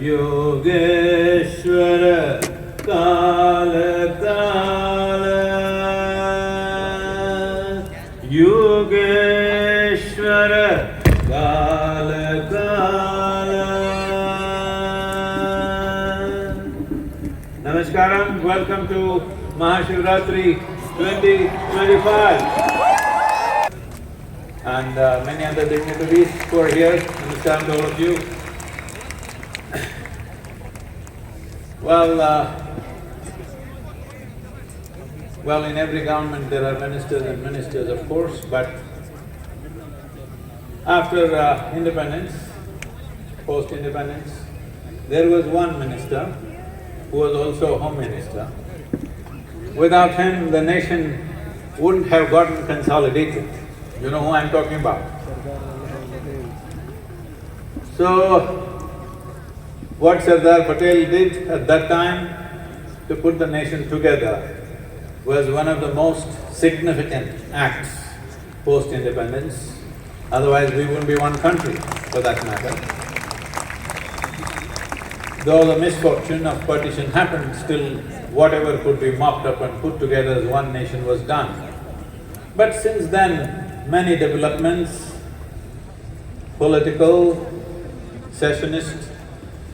Yogeshwara Kala Kala Yogeshwara Kala Kala. Namaskaram, welcome to Mahashivratri 2025. And many other dignitaries who are here, namaskaram to all of you. Well, in every government there are ministers and ministers, of course, but after independence, post-independence, there was one minister who was also Home Minister. Without him, the nation wouldn't have gotten consolidated. You know who I'm talking about. So, what Sardar Patel did at that time to put the nation together was one of the most significant acts post-independence. Otherwise, we wouldn't be one country, for that matter. Though the misfortune of partition happened, still whatever could be mopped up and put together as one nation was done. But since then, many developments, political, secessionist